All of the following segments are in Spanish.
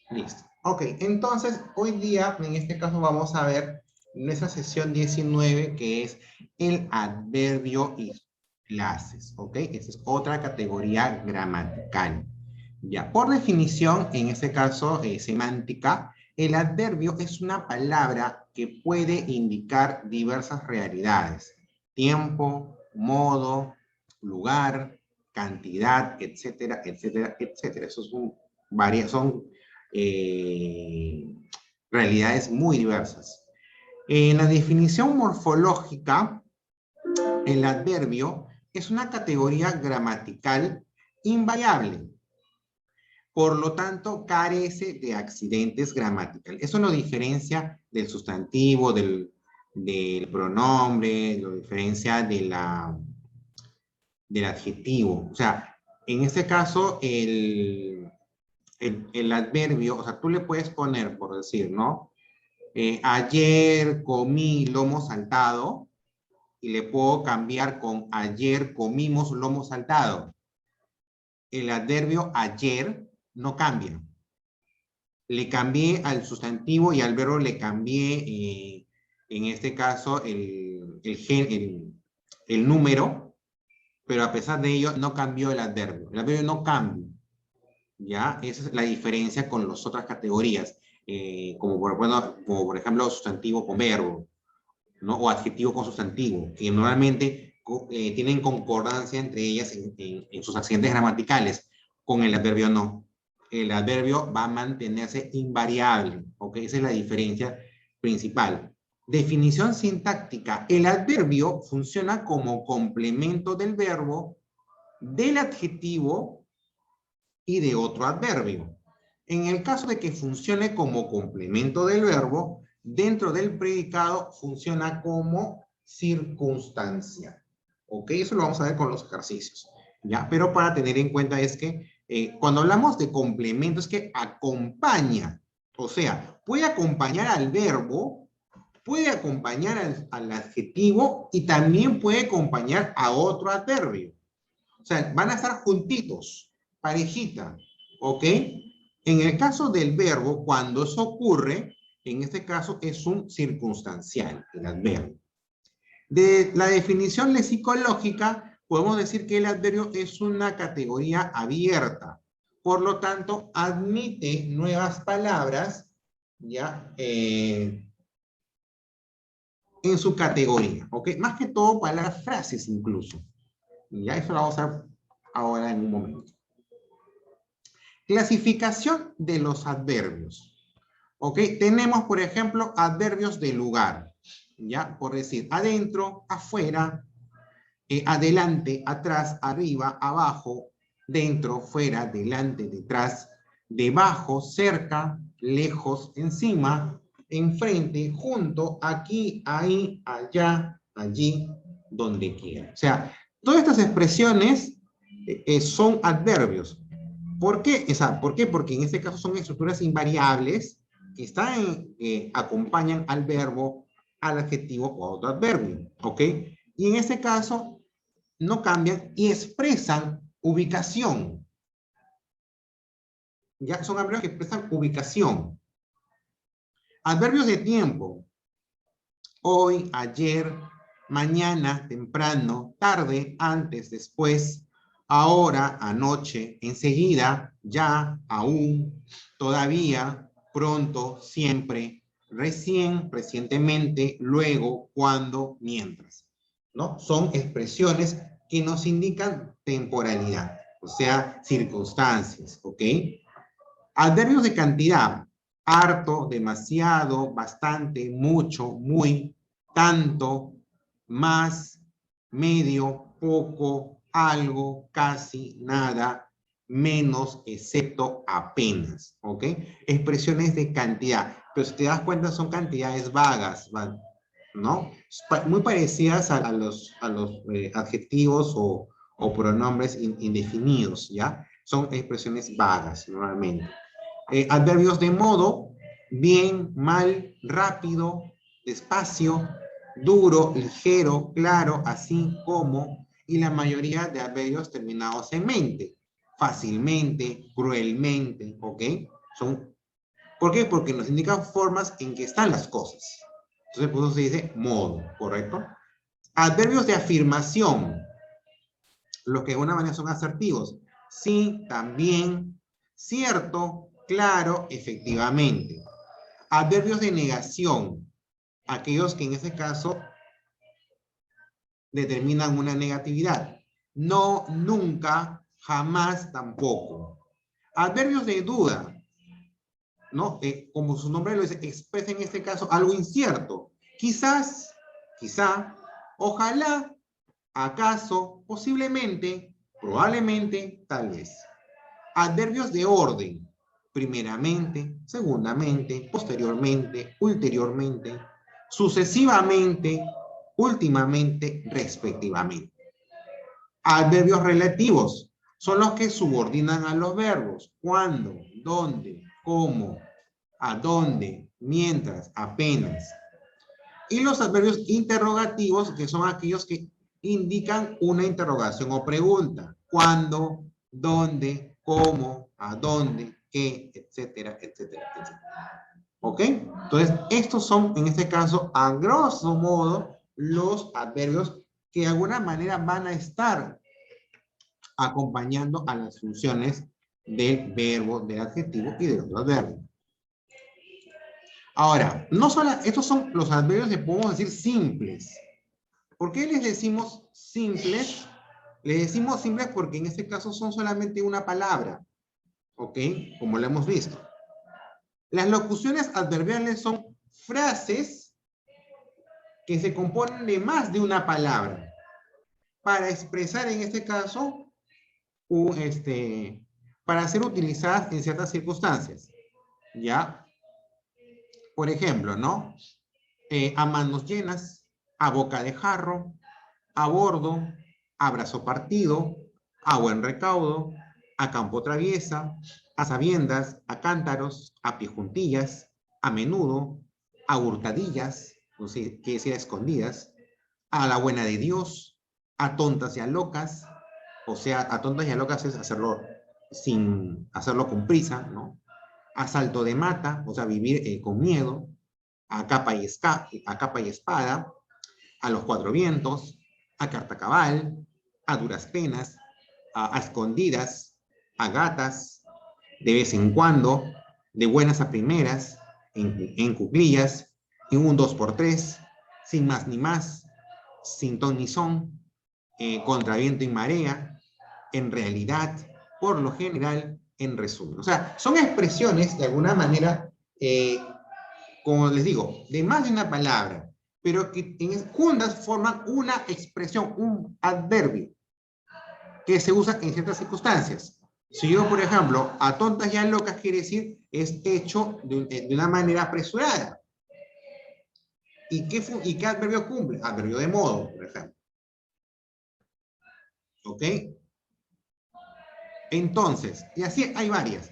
Listo. Ok, entonces hoy día, en este caso, vamos a ver nuestra sesión 19, que es el adverbio y clases. Ok, esta es otra categoría gramatical. Ya, por definición, en este caso semántica, el adverbio es una palabra que puede indicar diversas realidades: tiempo, modo, lugar, cantidad, etcétera, etcétera, etcétera. Esos son eh, realidades muy diversas. En la definición morfológica, el adverbio es una categoría gramatical invariable. Por lo tanto, carece de accidentes gramaticales. Eso lo diferencia del sustantivo, del pronombre, lo diferencia del adjetivo. O sea, en este caso, el adverbio, o sea, tú le puedes poner, por decir, ¿no? Ayer comí lomo saltado, y le puedo cambiar con ayer comimos lomo saltado. El adverbio ayer no cambia. Le cambié al sustantivo y al verbo le cambié, en este caso, el número, pero a pesar de ello no cambió el adverbio. El adverbio no cambia. ¿Ya? Esa es la diferencia con las otras categorías, como por ejemplo sustantivo con verbo, ¿no? O adjetivo con sustantivo, que normalmente tienen concordancia entre ellas en sus accidentes gramaticales. Con el adverbio no. El adverbio va a mantenerse invariable, ¿ok? Esa es la diferencia principal. Definición sintáctica: el adverbio funciona como complemento del verbo, del adjetivo y de otro adverbio. En el caso de que funcione como complemento del verbo, dentro del predicado funciona como circunstancia. ¿Ok? Eso lo vamos a ver con los ejercicios. ¿Ya? Pero para tener en cuenta es que cuando hablamos de complemento es que acompaña. O sea, puede acompañar al verbo, puede acompañar al adjetivo y también puede acompañar a otro adverbio. O sea, van a estar juntitos, parejita, ¿ok? En el caso del verbo, cuando eso ocurre, en este caso es un circunstancial, el adverbio. De la definición lexicológica, podemos decir que el adverbio es una categoría abierta. Por lo tanto, admite nuevas palabras, ¿ya? En su categoría, ¿ok? Más que todo palabras, frases incluso. Ya eso lo vamos a ver ahora en un momento. Clasificación de los adverbios. ¿Ok? Tenemos, por ejemplo, adverbios de lugar. ¿Ya? Por decir, adentro, afuera, adelante, atrás, arriba, abajo, dentro, fuera, delante, detrás, debajo, cerca, lejos, encima, enfrente, junto, aquí, ahí, allá, allí, donde quiera. O sea, todas estas expresiones son adverbios. ¿Por qué? ¿Por qué? Porque en este caso son estructuras invariables que acompañan al verbo, al adjetivo o a otro adverbio. ¿Ok? Y en este caso no cambian y expresan ubicación. Ya son adverbios que expresan ubicación. Adverbios de tiempo: hoy, ayer, mañana, temprano, tarde, antes, después, ahora, anoche, enseguida, ya, aún, todavía, pronto, siempre, recién, recientemente, luego, cuando, mientras. ¿No? Son expresiones que nos indican temporalidad, o sea, circunstancias, ¿ok? Adverbios de cantidad: harto, demasiado, bastante, mucho, muy, tanto, más, medio, poco, algo, casi, nada, menos, excepto, apenas, ¿ok? Expresiones de cantidad, pero si te das cuenta son cantidades vagas, ¿no? Muy parecidas a los adjetivos o pronombres indefinidos, ¿ya? Son expresiones vagas normalmente. Adverbios de modo: bien, mal, rápido, despacio, duro, ligero, claro, así como, y la mayoría de adverbios terminados en mente: fácilmente, cruelmente, ¿ok? Son ¿Por qué? Porque nos indican formas en que están las cosas. Entonces, por eso se dice modo, ¿correcto? Adverbios de afirmación, los que de alguna manera son asertivos. Sí, también, cierto, claro, efectivamente. Adverbios de negación, aquellos que en ese caso determinan una negatividad. No, nunca, jamás, tampoco. Adverbios de duda, ¿no? Como su nombre lo dice, expresa en este caso algo incierto. Quizás, quizá, ojalá, acaso, posiblemente, probablemente, tal vez. Adverbios de orden. Primeramente, segundamente, posteriormente, ulteriormente, sucesivamente, últimamente, respectivamente. Adverbios relativos son los que subordinan a los verbos. Cuándo, dónde, cómo, a dónde, mientras, apenas. Y los adverbios interrogativos, que son aquellos que indican una interrogación o pregunta. Cuándo, dónde, cómo, a dónde, qué, etcétera, etcétera, etcétera. ¿Ok? Entonces, estos son, en este caso, a grosso modo, los adverbios que de alguna manera van a estar acompañando a las funciones del verbo, del adjetivo y del otro adverbio. Ahora, no solo, estos son los adverbios que podemos decir simples. ¿Por qué les decimos simples? Les decimos simples porque en este caso son solamente una palabra. ¿Ok? Como lo hemos visto. Las locuciones adverbiales son frases que se componen de más de una palabra para expresar en este caso para ser utilizadas en ciertas circunstancias. ¿Ya? Por ejemplo, ¿no? A manos llenas, a boca de jarro, a bordo, a brazo partido, a buen recaudo, a campo traviesa, a sabiendas, a cántaros, a pie juntillas, a menudo, a hurtadillas, no sé qué decir, a escondidas, a la buena de Dios, a tontas y a locas, o sea, a tontas y a locas es hacerlo sin hacerlo con prisa, ¿no? A salto de mata, o sea, vivir con miedo, a capa y espada, a los cuatro vientos, a carta cabal, a duras penas, a escondidas, a gatas, de vez en cuando, de buenas a primeras, en cuclillas, en un 2x3, sin más ni más, sin ton ni son, contra viento y marea, en realidad, por lo general, en resumen. O sea, son expresiones, de alguna manera, como les digo, de más de una palabra, pero que juntas forman una expresión, un adverbio, que se usa en ciertas circunstancias. Si yo, por ejemplo, a tontas y a locas quiere decir, es hecho de una manera apresurada. ¿Y qué adverbio cumple? Adverbio de modo, por ejemplo. ¿Ok? Entonces, y así hay varias.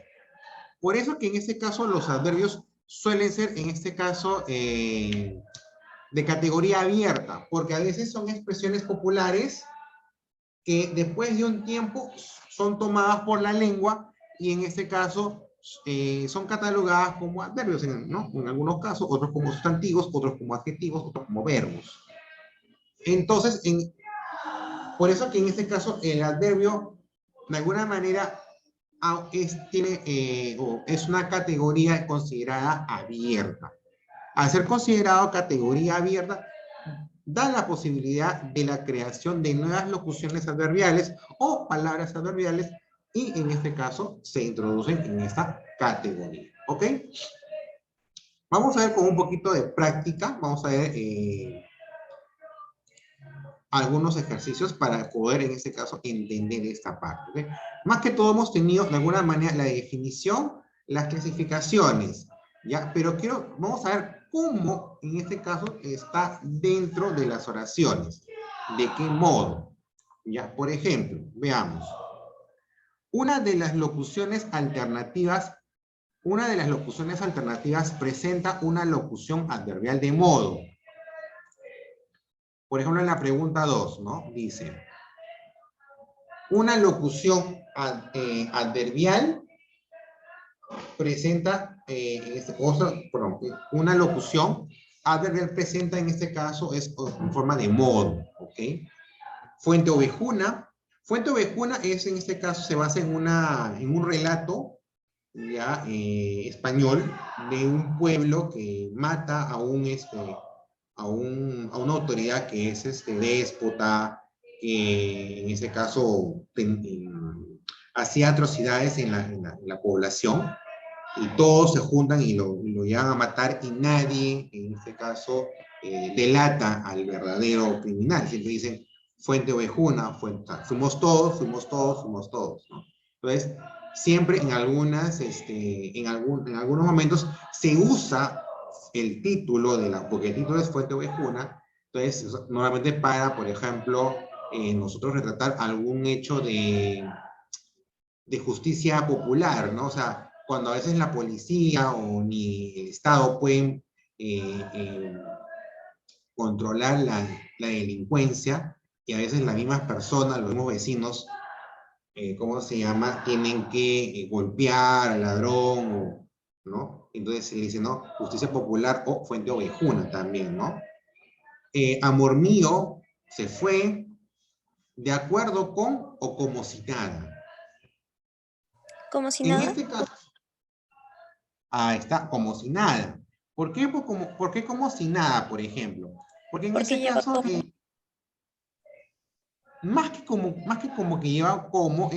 Por eso que en este caso los adverbios suelen ser, en este caso, de categoría abierta, porque a veces son expresiones populares que después de un tiempo son tomadas por la lengua y en este caso son catalogadas como adverbios, ¿no? En algunos casos, otros como sustantivos, otros como adjetivos, otros como verbos. Entonces, por eso que en este caso el adverbio, de alguna manera, es una categoría considerada abierta. Al ser considerado categoría abierta, da la posibilidad de la creación de nuevas locuciones adverbiales o palabras adverbiales y en este caso se introducen en esta categoría. ¿Ok? Vamos a ver con un poquito de práctica, vamos a ver algunos ejercicios para poder en este caso entender esta parte. ¿Okay? Más que todo hemos tenido de alguna manera la definición, las clasificaciones, ¿ya? Pero vamos a ver cómo en este caso está dentro de las oraciones. ¿De qué modo? ¿Ya? Por ejemplo, veamos. Una de las locuciones alternativas presenta una locución adverbial de modo. Por ejemplo, en la pregunta 2, ¿no? Dice, una locución adverbial presenta una locución adverbial presenta en este caso es en forma de modo, ¿ok? Fuente ovejuna. Fuente ovejuna es en este caso se basa en un relato ya español de un pueblo que mata a una autoridad que es déspota, que en ese caso hacía atrocidades en la población, y todos se juntan y lo llevan a matar, y nadie, en este caso, delata al verdadero criminal. Siempre dicen, fuente ovejuna, fuimos todos, fuimos todos, fuimos todos, ¿no? Entonces, siempre en algunos momentos se usa el título porque el título es fuente ovejuna, entonces, normalmente para, por ejemplo, nosotros retratar algún hecho de justicia popular, ¿no? O sea, cuando a veces la policía o ni el Estado pueden controlar la delincuencia, y a veces las mismas personas, los mismos vecinos, ¿cómo se llama? Tienen que golpear al ladrón, ¿no? Entonces se dice, ¿no? Justicia popular o fuente ovejuna también, ¿no? Amor mío se fue de acuerdo con o como si nada. ¿Como si En nada? este caso, está como si nada. ¿Por qué? ¿Por qué como si nada, por ejemplo? Porque en Porque ese lleva caso, como. más que como que lleva como,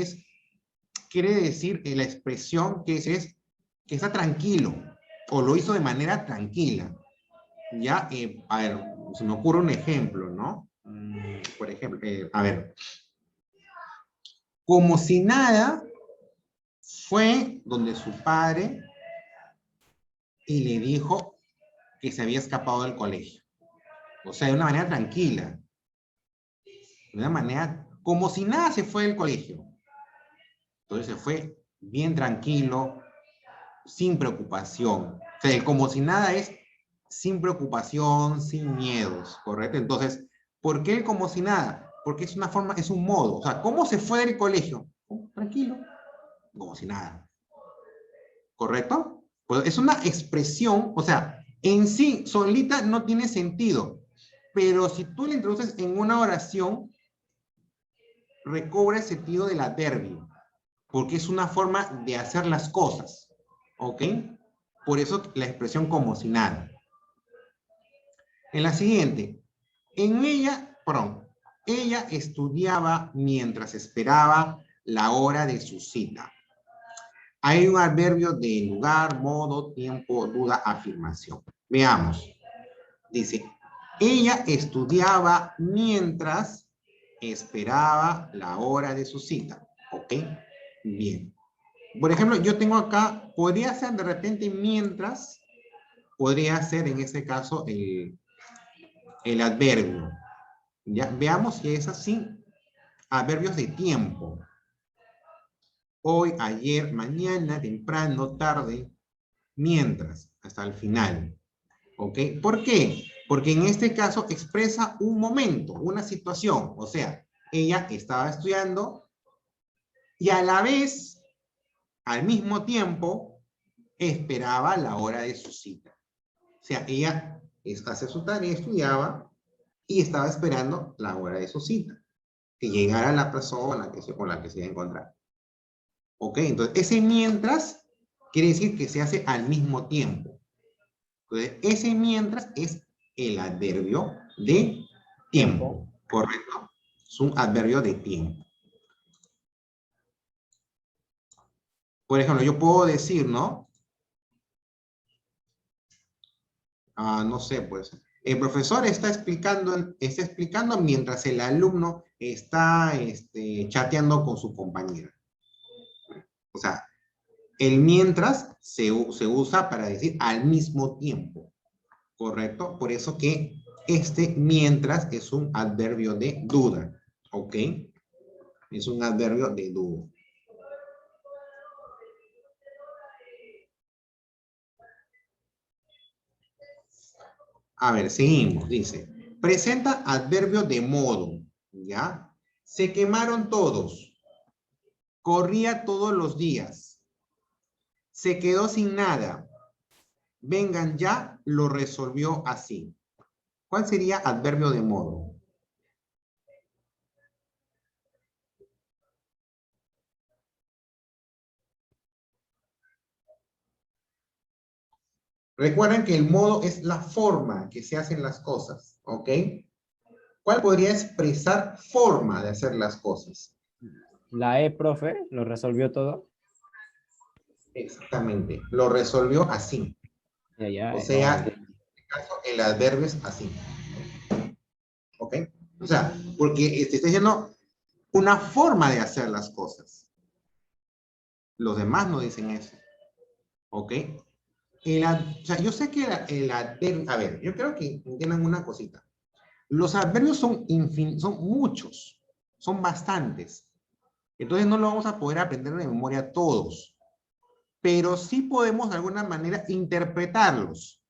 quiere decir la expresión que está tranquilo, o lo hizo de manera tranquila. Ya, a ver, se me ocurre un ejemplo, ¿no? Por ejemplo, a ver, como si nada fue donde su padre y le dijo que se había escapado del colegio. O sea, de una manera tranquila. De una manera, como si nada se fue del colegio. Entonces se fue bien tranquilo, sin preocupación. O sea, el como si nada es sin preocupación, sin miedos, ¿correcto? Entonces, ¿por qué el como si nada? Porque es una forma, es un modo. O sea, ¿cómo se fue del colegio? Tranquilo, como si nada. ¿Correcto? Pues es una expresión, o sea, en sí, solita no tiene sentido, pero si tú la introduces en una oración, recobra el sentido del adverbio, porque es una forma de hacer las cosas, ¿ok? Por eso la expresión como si nada. En la siguiente, ella estudiaba mientras esperaba la hora de su cita. Hay un adverbio de lugar, modo, tiempo, duda, afirmación. Veamos. Dice, ella estudiaba mientras esperaba la hora de su cita. ¿Ok? Bien. Por ejemplo, yo tengo acá, podría ser de repente mientras, podría ser en este caso el adverbio. Ya, veamos si es así. Adverbios de tiempo. Hoy, ayer, mañana, temprano, tarde, mientras, hasta el final. ¿Ok? ¿Por qué? Porque en este caso expresa un momento, una situación. O sea, ella estaba estudiando y a la vez, al mismo tiempo, esperaba la hora de su cita. O sea, ella hacía su tarea, estudiaba y estaba esperando la hora de su cita. Que llegara la persona con la que se iba a encontrar. ¿Ok? Entonces, ese mientras quiere decir que se hace al mismo tiempo. Entonces, ese mientras es el adverbio de tiempo, ¿correcto? Es un adverbio de tiempo. Por ejemplo, yo puedo decir, ¿no? No sé, pues, el profesor está explicando mientras el alumno está chateando con su compañera. O sea, el mientras se usa para decir al mismo tiempo, ¿correcto? Por eso que mientras es un adverbio de duda, ¿ok? Es un adverbio de duda. A ver, seguimos, dice. Presenta adverbio de modo, ¿ya? Se quemaron todos. Corría todos los días. Se quedó sin nada. vengan ya, lo resolvió así. ¿Cuál sería adverbio de modo? Recuerden que el modo es la forma que se hacen las cosas, ¿ok? ¿Cuál podría expresar forma de hacer las cosas? La E, profe, lo resolvió todo. Exactamente, lo resolvió así. Ya, ya, O sea, no. en este caso, el adverbio es así. ¿Ok? O sea, porque te está diciendo una forma de hacer las cosas. Los demás no dicen eso. ¿Ok? O sea, yo sé que el adverbio, a ver, yo creo que entiendan una cosita. Los adverbios son muchos, son bastantes. Entonces no lo vamos a poder aprender de memoria todos, pero sí podemos de alguna manera interpretarlos.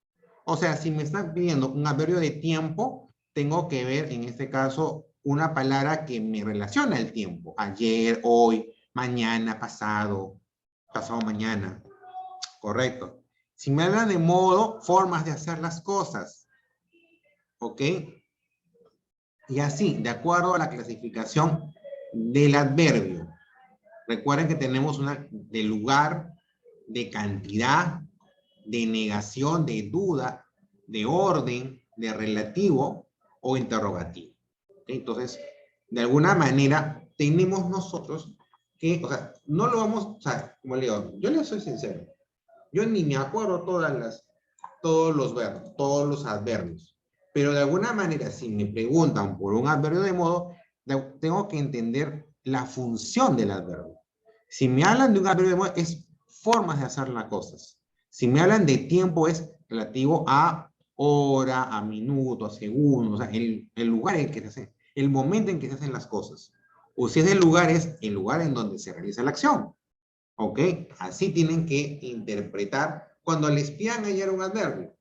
O sea, si me están pidiendo un adverbio de tiempo, tengo que ver en este caso una palabra que me relaciona el tiempo. Ayer, hoy, mañana, pasado, pasado mañana. Correcto. Si me hablan de modo, formas de hacer las cosas. ¿Ok? Y así, de acuerdo a la clasificación del adverbio. Recuerden que tenemos una de lugar, de cantidad, de negación, de duda, de orden, de relativo o interrogativo. ¿Okay? Entonces, de alguna manera, tenemos nosotros que, o sea, no lo vamos, o sea, como le digo, yo le soy sincero, yo ni me acuerdo todos los verbos, todos los adverbios, pero de alguna manera, si me preguntan por un adverbio de modo, tengo que entender la función del adverbio. Si me hablan de un adverbio de modo, es formas de hacer las cosas. Si me hablan de tiempo, es relativo a hora, a minuto, a segundo, o sea, el lugar en que se hace, el momento en que se hacen las cosas. O si es el lugar, es el lugar en donde se realiza la acción. ¿Ok? Así tienen que interpretar cuando les pidan ayer un adverbio.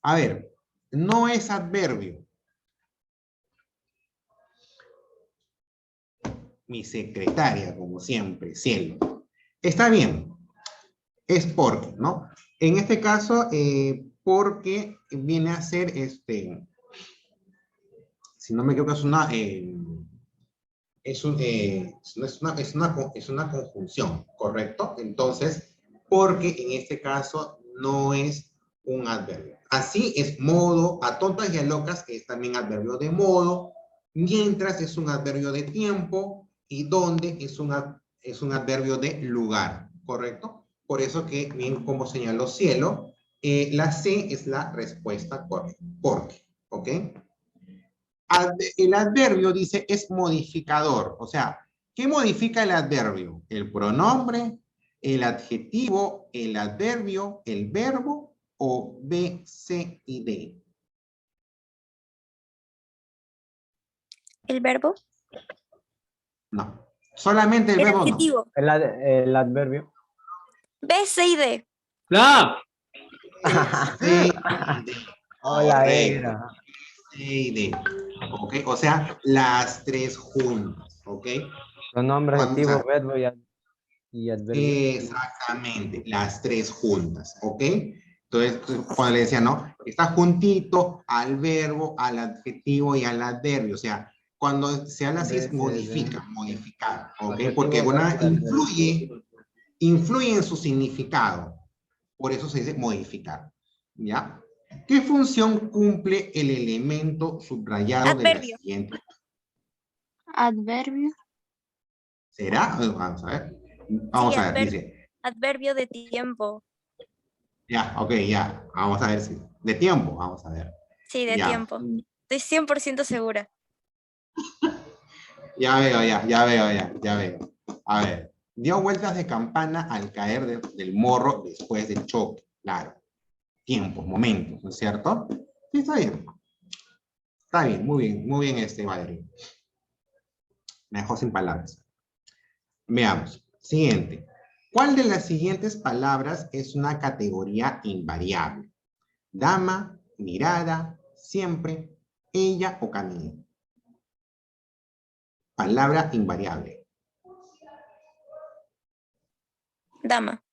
A ver, no es adverbio. Mi secretaria, como siempre, cielo. Está bien, es porque, ¿no? En este caso, porque viene a ser, si no me equivoco, es una conjunción, ¿correcto? Entonces, porque en este caso no es un adverbio. Así es modo, a tontas y a locas es también adverbio de modo, mientras es un adverbio de tiempo y donde es un adverbio de lugar, ¿correcto? Por eso que, bien como señaló Cielo, la C es la respuesta correcta, porque, ¿ok? El adverbio dice es modificador, o sea, ¿qué modifica el adverbio? ¿El pronombre, el adjetivo, el adverbio, el verbo o B, C y D? ¿El verbo? No, solamente el ¿El verbo no. adjetivo? El adverbio. B, C y D. ¡No! C y D. Hola, Correcto. era. C y D. ¿Ok? O sea, las tres juntas. ¿Ok? Pronombre, Cuando, o adjetivo, sea, verbo y adverbio. exactamente, las tres juntas, ¿ok? Entonces, cuando le decía, no, está juntito al verbo, al adjetivo y al adverbio, o sea, cuando se habla así B, es C, D. modificar, ¿ok? Porque Adjetivo, verbo una y adverbio. influye en su significado, por eso se dice modificar, ¿ya? ¿Qué función cumple el elemento subrayado de la Adverbio. siguiente? Adverbio. ¿Será? Vamos a ver. Sí, Vamos a ver, dice, adverbio de tiempo. ya, ok, ya. Vamos a ver si. De tiempo, vamos a ver. Sí, de Ya. tiempo. Estoy 100% segura. Ya veo, ya veo. A ver. Dio vueltas de campana al caer del morro después del choque. Claro. Tiempos, momentos, ¿no es cierto? Sí, está bien. Está bien, muy bien Valerio. Me dejó sin palabras. Veamos. Siguiente. ¿Cuál de las siguientes palabras es una categoría invariable? Dama, mirada, siempre, ella o camino. Palabra invariable. Dama.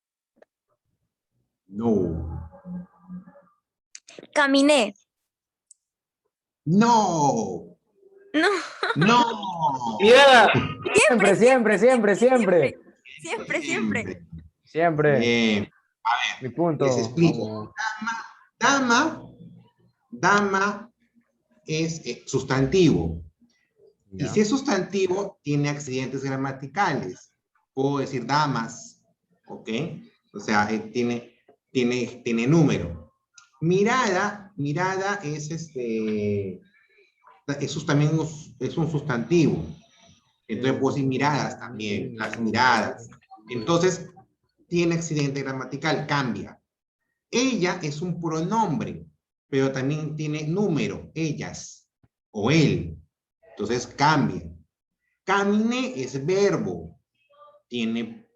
No. Caminé. No. No. No. Mirada. Siempre, siempre, siempre, siempre. Siempre. Siempre. Bien. Mi punto. Les explico. Vamos. Dama es sustantivo. Y Ya. si es sustantivo, tiene accidentes gramaticales. Puedo decir damas, ¿ok? O sea, tiene número. Mirada también es un sustantivo. Entonces puedo decir miradas también, las miradas. Entonces, tiene accidente gramatical, cambia. Ella es un pronombre, pero también tiene número, ellas o él. Entonces cambia. Caminé es verbo, tiene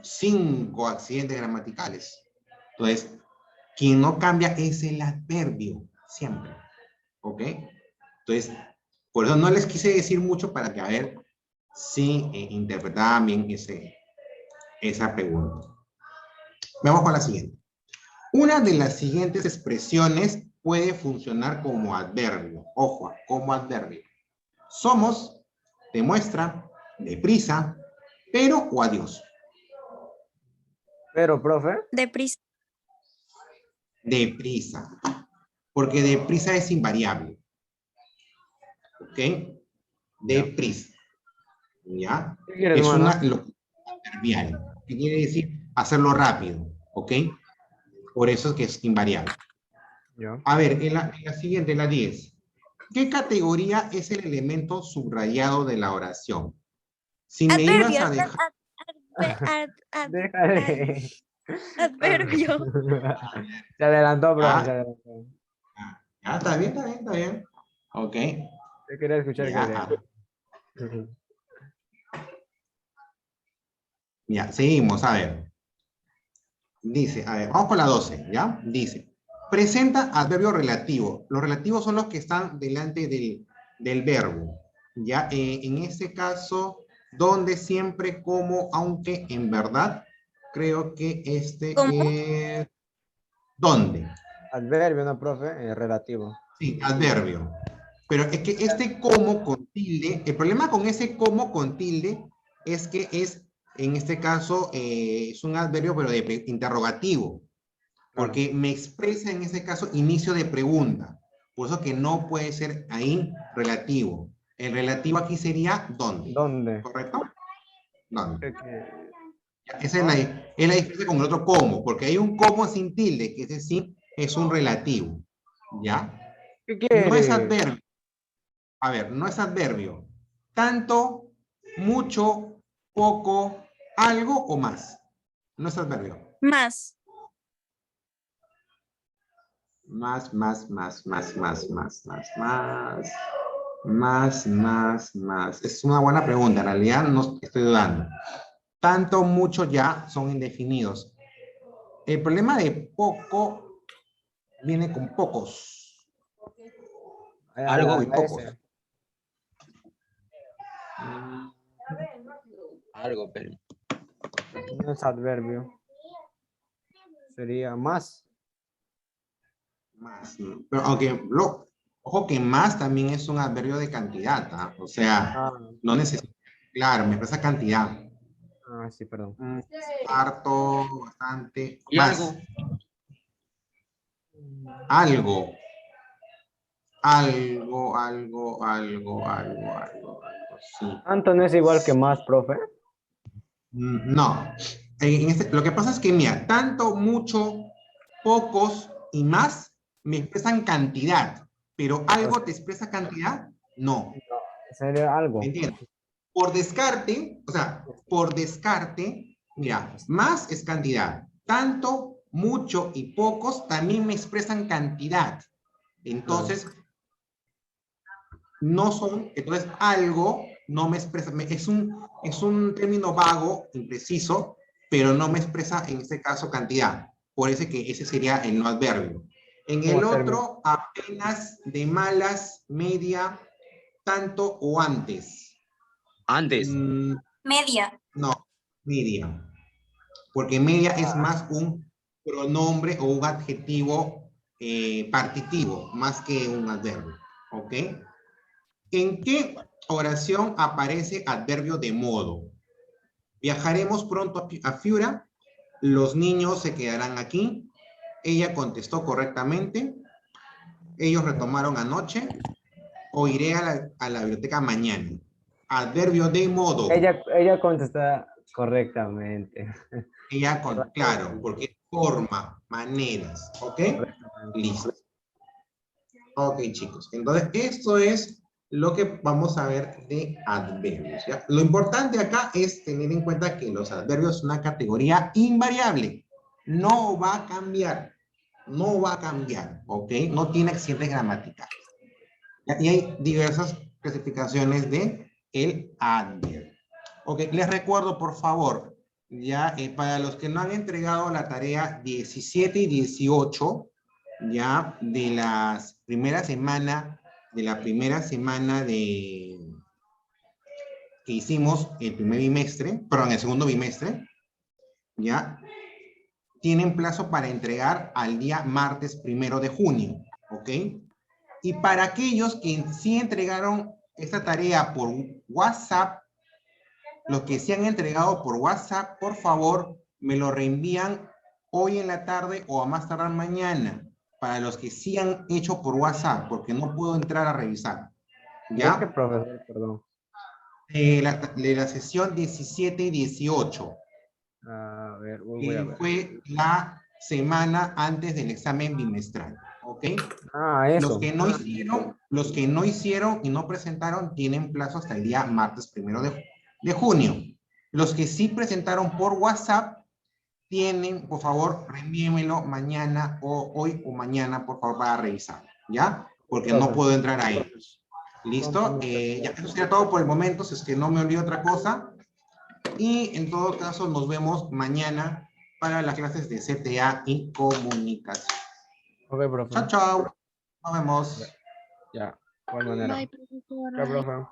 5 accidentes gramaticales. Entonces, quien no cambia es el adverbio, siempre. ¿Ok? Entonces, por eso no les quise decir mucho para que a ver si interpretaban bien esa pregunta. Vamos con la siguiente. Una de las siguientes expresiones puede funcionar como adverbio. Ojo, como adverbio. Somos, demuestra, deprisa, pero o adiós. Pero, profe. Deprisa. Deprisa. Porque deprisa es invariable. ¿Ok? Deprisa. ¿Ya? ¿Qué quieres, Es hermano? una adverbial. Que quiere decir hacerlo rápido. ¿Ok? Por eso es que es invariable. Ya. A ver, en la siguiente, la 10. ¿Qué categoría es el elemento subrayado de la oración? Si me ibas Adverbio. a dejar... Déjale. Adverbio. Se adelantó, profe, se Ah, adelantó. ya, está bien, está bien, está bien. Ok, Yo quería escuchar que ya. le... Ya, seguimos, a ver. Dice, a ver, vamos con la 12, ¿ya? Dice, presenta adverbio relativo. Los relativos son los que están delante del verbo, ¿ya? En este caso, donde, siempre, como, aunque, en verdad, creo que ¿Cómo? es... ¿Dónde? Adverbio, no, profe, relativo. Sí, adverbio. Pero es que este como con tilde, el problema con ese como con tilde es que es, en este caso, es un adverbio, pero de interrogativo. Porque me expresa en ese caso inicio de pregunta. Por eso que no puede ser ahí relativo. El relativo aquí sería ¿dónde? ¿Dónde? ¿Correcto? ¿Dónde? Esa ¿No? es la diferencia con el otro como, porque hay un como sin tilde, que ese sí es un relativo. ¿Ya? ¿Qué No es quiere? adverbio. A ver, no es adverbio. Tanto, mucho, poco, algo o más. No es adverbio. Más. Más, más, más, más, más, más, más, más. Más, más, más. Es una buena pregunta. En realidad no estoy dudando. Tanto, mucho ya son indefinidos. El problema de poco viene con pocos. Algo y pocos. Algo, pero. No es adverbio. Sería más. Más. Pero aunque, ojo que más también es un adverbio de cantidad. ¿Ah? O sea, no necesita. Claro, me expresa cantidad. Sí, perdón. Harto, bastante. ¿Y Más. Algo. Algo, sí. ¿Tanto no es igual que más, profe? No. Lo que pasa es que, mira, tanto, mucho, pocos y más me expresan cantidad, pero algo te expresa cantidad, no. Sería algo. ¿Me entiendes? Por descarte, o sea, por descarte, mira, más es cantidad. Tanto, mucho y pocos también me expresan cantidad. Entonces, no son, entonces algo no me expresa, es un término vago, impreciso, pero no me expresa en este caso cantidad. Por eso que ese sería el no adverbio. En el otro, apenas, de malas, media, tanto o antes. Antes. Media. No, media. Porque media es más un pronombre o un adjetivo partitivo, más que un adverbio. ¿Ok? ¿En qué oración aparece adverbio de modo? Viajaremos pronto a Piura. Los niños se quedarán aquí. Ella contestó correctamente. Ellos retomaron anoche. O iré a la biblioteca mañana. Adverbio de modo. Ella contesta correctamente. Claro, porque forma, maneras. ¿Ok? Listo. Ok, chicos. Entonces, esto es lo que vamos a ver de adverbios. ¿Ya? Lo importante acá es tener en cuenta que los adverbios son una categoría invariable. No va a cambiar. No va a cambiar. ¿Ok? No tiene accidentes gramaticales. ¿Ya? Y hay diversas clasificaciones de el adverbio. Ok, les recuerdo, por favor, ya para los que no han entregado la tarea 17 y 18, ya de las primeras semana, de la primera semana de que hicimos el primer bimestre, perdón, el segundo bimestre, ya tienen plazo para entregar al día martes 1 de junio, ¿ok? Y para aquellos que sí entregaron esta tarea por WhatsApp, los que se han entregado por WhatsApp, por favor, me lo reenvían hoy en la tarde o a más tardar mañana. Para los que sí han hecho por WhatsApp, porque no puedo entrar a revisar. ¿De qué, ¿Ya? profesor? Perdón. De la sesión 17 y 18. A ver, voy a Que ver. fue la semana antes del examen bimestral. ¿Ok? Ah, Los eso. que no hicieron y no presentaron tienen plazo hasta el día martes 1 de junio. Los que sí presentaron por WhatsApp tienen, por favor, reenvíenmelo mañana o hoy o mañana, por favor, para revisar, ¿ya? Porque no puedo entrar a ellos. ¿Listo? Ya, eso sería todo por el momento, si es que no me olvido otra cosa. Y en todo caso, nos vemos mañana para las clases de CTA y comunicación. Ok, profe. Chao, chao. Nos vemos. Ya, de igual manera. Bye, profesora. Chao, profe.